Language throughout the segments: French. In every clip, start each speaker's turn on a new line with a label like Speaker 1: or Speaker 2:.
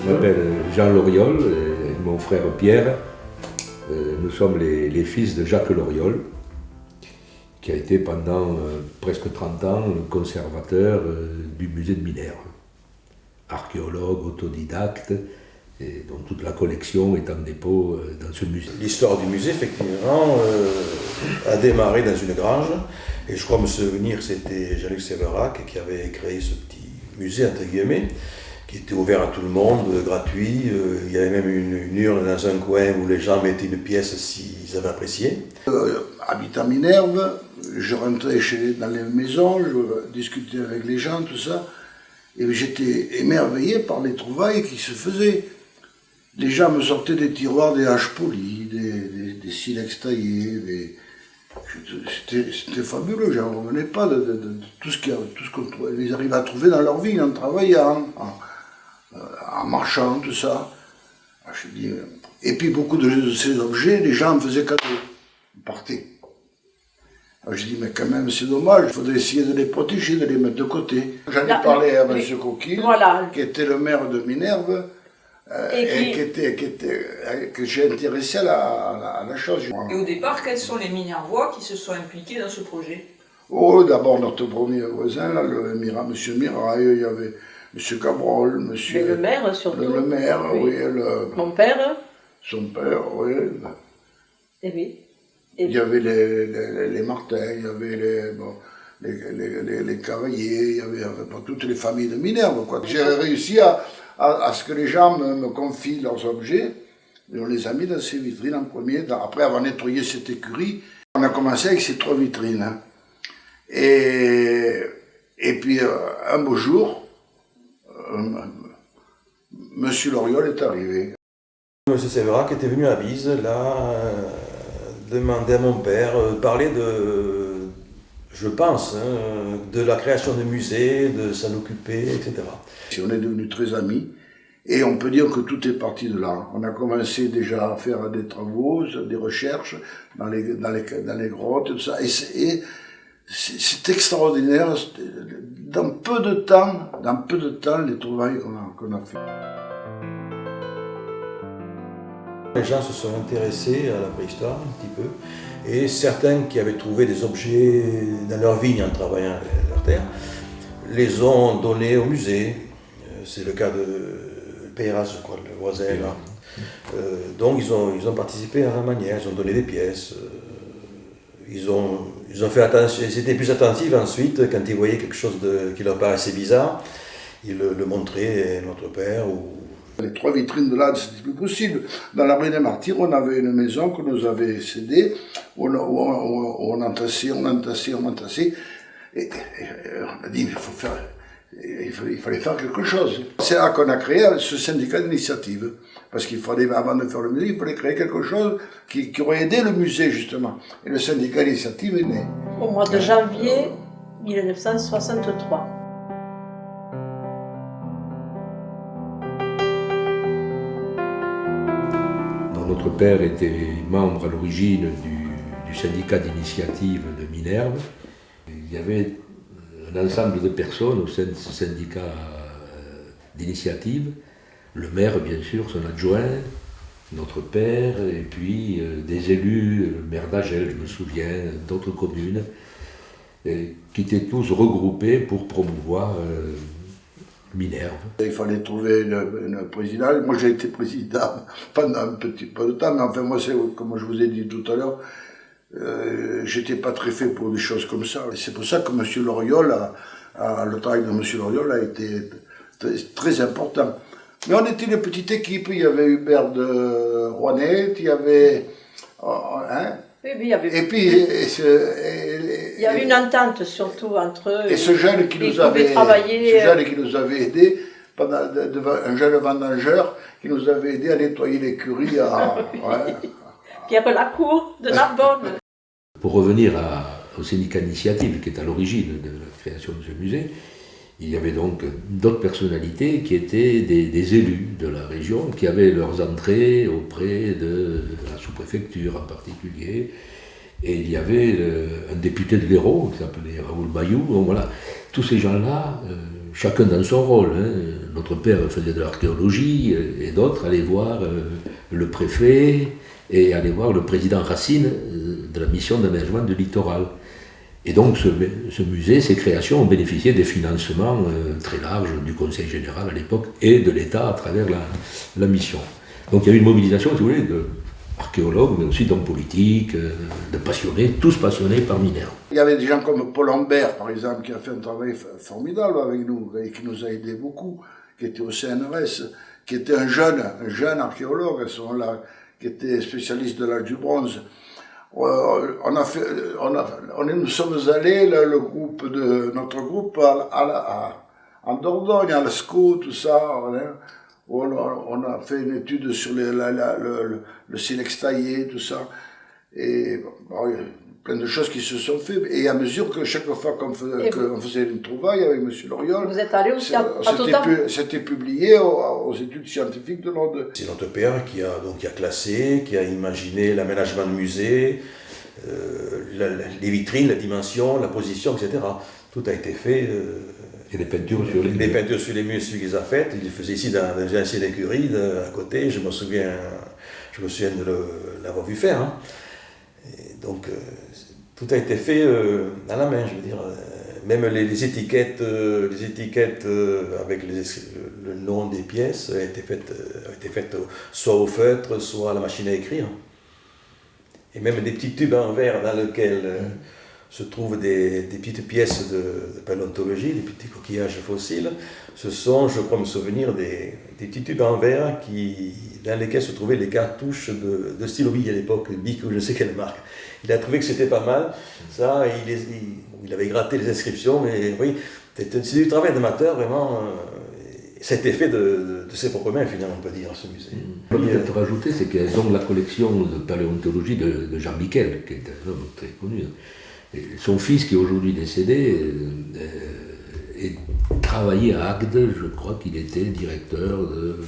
Speaker 1: Je m'appelle Jean Loriol et mon frère Pierre. Nous sommes les fils de Jacques Loriol, qui a été pendant presque 30 ans le conservateur du musée de Minerve. Archéologue, autodidacte, et dont toute la collection est en dépôt dans ce musée.
Speaker 2: L'histoire du musée, effectivement, a démarré dans une grange. Et je crois me souvenir que c'était Jean-Luc Séverac qui avait créé ce petit musée, entre guillemets, qui était ouvert à tout le monde, gratuit. Il y avait même une urne dans un coin où les gens mettaient une pièce s'ils avaient apprécié.
Speaker 3: Habitant Minerve, je rentrais dans les maisons, je discutais avec les gens, tout ça. Et j'étais émerveillé par les trouvailles qui se faisaient. Les gens me sortaient des tiroirs, des haches polies, des silex taillés, c'était fabuleux, je n'en revenais pas de tout ce qu'ils arrivaient à trouver dans leur vie, en travaillant, en marchant, tout ça. Je dis, et puis beaucoup de ces objets, les gens me faisaient cadeau, ils partaient. Alors je dis, mais quand même c'est dommage, il faudrait essayer de les protéger, de les mettre de côté. J'en ai parlé à M. Coquille, voilà, qui était le maire de Minerve, que j'ai intéressé à la chose.
Speaker 4: Et au départ, quels sont les Minervois qui se sont impliqués dans ce projet?
Speaker 3: Oh, d'abord notre premier voisin, là, M. Mirail, il y avait M. Cabrol,
Speaker 5: Mais le maire surtout.
Speaker 3: Le maire, oui.
Speaker 5: Mon père.
Speaker 3: Son père, oui.
Speaker 5: Et oui.
Speaker 3: Il y avait les Martins, il y avait les Cavaliers, il y avait toutes les familles de Minerve, quoi. J'ai réussi à ce que les gens me confient leurs objets, et on les a mis dans ces vitrines en premier. Après avoir nettoyé cette écurie, on a commencé avec ces 3 vitrines. Hein. Et puis un beau jour, Monsieur Loriol est arrivé.
Speaker 2: Monsieur Séverac était venu à Bise, là, demander à mon père, parler de, je pense, hein, de la création de musées, de s'en occuper, etc.
Speaker 3: On est devenus très amis et on peut dire que tout est parti de là. On a commencé déjà à faire des travaux, des recherches dans les grottes, tout ça. Et c'est extraordinaire. Dans peu de temps, les trouvailles qu'on a fait.
Speaker 2: Les gens se sont intéressés à la préhistoire un petit peu, et certains qui avaient trouvé des objets dans leur vigne en travaillant leur terre, les ont donnés au musée. C'est le cas de Peyras, je crois, le voisin là. Donc ils ont participé à la manière, ils ont donné des pièces, ils ont fait attention, ils étaient plus attentifs ensuite quand ils voyaient quelque chose qui leur paraissait bizarre, ils le montraient à notre père.
Speaker 3: Les 3 vitrines de là, c'était plus possible. Dans la rue des Martyrs, on avait une maison qu'on nous avait cédée, où on entassait. Et on a dit, il fallait faire quelque chose. C'est là qu'on a créé ce syndicat d'initiative. Parce qu'il fallait, avant de faire le musée, il fallait créer quelque chose qui aurait aidé le musée, justement. Et le syndicat d'initiative est né.
Speaker 5: Au mois de janvier 1963.
Speaker 1: Notre père était membre à l'origine du syndicat d'initiative de Minerve. Il y avait un ensemble de personnes au sein de ce syndicat d'initiative. Le maire, bien sûr, son adjoint, notre père, et puis des élus, le maire d'Agel, je me souviens, d'autres communes, qui étaété tous regroupés pour promouvoir Minerve.
Speaker 3: Il fallait trouver une présidente. Moi, j'ai été président pendant un petit peu de temps, mais enfin, moi, comme je vous ai dit tout à l'heure, j'étais pas très fait pour des choses comme ça. Et c'est pour ça que M. Loriol, le travail de M. Loriol a été très important. Mais on était une petite équipe. Il y avait Hubert de Rouanet, il y avait...
Speaker 5: il y avait...
Speaker 3: Et puis...
Speaker 5: il y avait une entente surtout entre eux.
Speaker 3: Et ce jeune qui nous avait aidés, un jeune vendangeur qui nous avait aidés à nettoyer l'écurie.
Speaker 5: Pierre Lacour de Narbonne.
Speaker 1: Pour revenir au syndicat d'initiative qui est à l'origine de la création de ce musée, il y avait donc d'autres personnalités qui étaient des élus de la région, qui avaient leurs entrées auprès de la sous-préfecture en particulier. Et il y avait un député de l'Hérault qui s'appelait Raoul Bayou. Donc voilà, tous ces gens-là, chacun dans son rôle, hein. Notre père faisait de l'archéologie et d'autres allaient voir le préfet et allaient voir le président Racine de la mission d'aménagement du littoral. Et donc ce musée, ces créations ont bénéficié des financements très larges du Conseil général à l'époque et de l'État à travers la mission. Donc il y a eu une mobilisation, si vous voulez, d'archéologues, mais aussi d'hommes politiques, de passionnés, tous passionnés par Minerve.
Speaker 3: Il y avait des gens comme Paul Ambert, par exemple, qui a fait un travail formidable avec nous et qui nous a aidés beaucoup, qui était au CNRS, qui était un jeune archéologue à ce moment-là, qui était spécialiste de l'âge du bronze. Nous sommes allés, notre groupe, en Dordogne, à Lascaux, tout ça. On a fait une étude sur le silex taillé, tout ça. Et bon, il y a plein de choses qui se sont faites. Et à mesure que chaque fois qu'on faisait une trouvaille avec M. Loriol,
Speaker 5: vous êtes allé aussi à Total.
Speaker 3: C'était publié aux études scientifiques de l'ordre.
Speaker 2: C'est notre père qui a classé, qui a imaginé l'aménagement de musée, les vitrines, la dimension, la position, etc. Tout a été fait.
Speaker 1: Et les peintures sur les murs.
Speaker 2: Les peintures sur les murs, celui qu'ils a faites. Il les faisait ici dans une ancienne écurie à côté. Je me souviens de l'avoir vu faire. Hein. Et donc, tout a été fait à la main, je veux dire. Même les étiquettes avec le nom des pièces ont été faites soit au feutre, soit à la machine à écrire. Et même des petits tubes en verre dans lesquels se trouvent des petites pièces de paléontologie, des petits coquillages fossiles. Ce sont, je crois me souvenir, des petits tubes en verre dans lesquels se trouvaient les cartouches de stylo Bic à l'époque, Bic ou je ne sais quelle marque. Il a trouvé que c'était pas mal. Ça, il avait gratté les inscriptions, mais oui, c'est du travail d'amateur, vraiment. Ça a été fait de ses propres mains, finalement, on peut dire, ce musée.
Speaker 1: Je peux peut-être rajouter, c'est qu'elles ont la collection de paléontologie de Jean Miquel, qui est un homme très connu. Et son fils, qui est aujourd'hui décédé, travaillait à Agde, je crois qu'il était directeur de,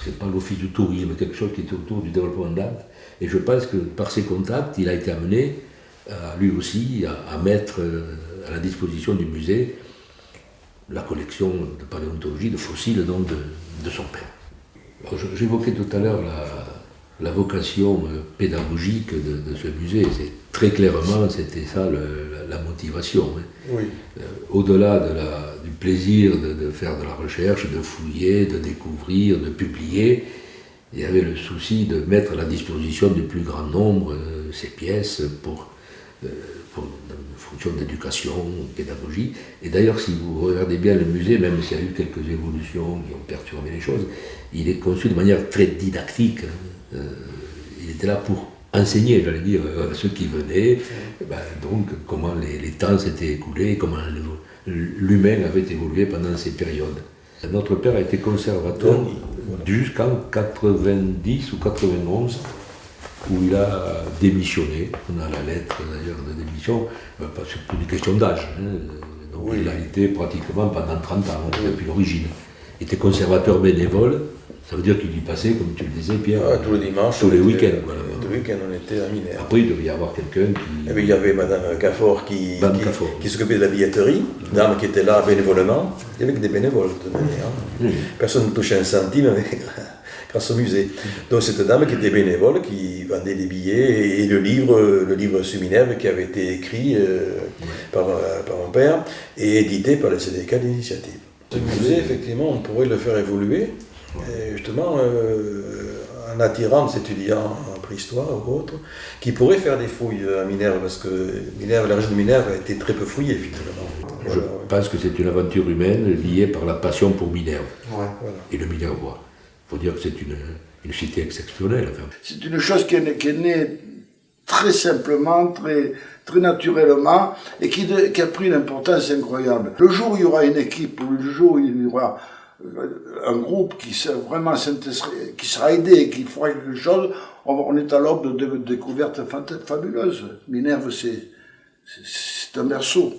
Speaker 1: c'est pas l'office du tourisme, quelque chose qui était autour du développement d'Agde. Et je pense que par ses contacts, il a été amené, lui aussi, à mettre à la disposition du musée la collection de paléontologie, de fossiles donc de son père. J'évoquais tout à l'heure la vocation pédagogique de ce musée. C'est très clairement, c'était ça la motivation. Hein.
Speaker 2: Oui.
Speaker 1: Au-delà du plaisir de faire de la recherche, de fouiller, de découvrir, de publier, il y avait le souci de mettre à la disposition du plus grand nombre ces pièces pour une fonction d'éducation, pédagogie. Et d'ailleurs, si vous regardez bien le musée, même s'il y a eu quelques évolutions qui ont perturbé les choses, il est conçu de manière très didactique. Il était là pour enseigner, j'allais dire, à ceux qui venaient, donc comment les temps s'étaient écoulés, comment l'humain avait évolué pendant ces périodes. Notre père a été conservateur jusqu'en 90 ou 91, où il a démissionné. On a la lettre d'ailleurs de démission, parce que c'est pour une question d'âge. Donc oui. Il a été pratiquement pendant 30 ans, depuis l'origine. Il était conservateur bénévole, ça veut dire qu'il y passait, comme tu le disais, Pierre,
Speaker 2: tous les dimanches,
Speaker 1: tous les week-ends. Voilà.
Speaker 2: Tous les week-ends, on était à Minerve.
Speaker 1: Après, il devait y avoir quelqu'un qui...
Speaker 2: Et puis, il y avait Madame Caffort qui s'occupait de la billetterie, une dame qui était là bénévolement. Il y avait que des bénévoles, de toute manière. Oui. Personne ne touchait un centime grâce au musée. Donc, cette dame qui était bénévole, qui vendait des billets, et le livre sur Minerve qui avait été écrit par mon père et édité par le syndicat d'initiative. Ce musée, effectivement, on pourrait le faire évoluer, et justement, en attirant des étudiants en préhistoire ou autres, qui pourraient faire des fouilles à Minerve, parce que la région de Minerve a été très peu fouillée, finalement.
Speaker 1: Je pense que c'est une aventure humaine liée par la passion pour Minerve et le Minervois. Il faut dire que c'est une cité exceptionnelle. Enfin.
Speaker 3: C'est une chose qui est née très simplement, très naturellement, et qui a pris une importance incroyable. Le jour où il y aura une équipe, ou le jour où il y aura un groupe qui sera aidé, qui fera quelque chose, on est à l'aube de découvertes fabuleuses. Minerve, c'est un berceau.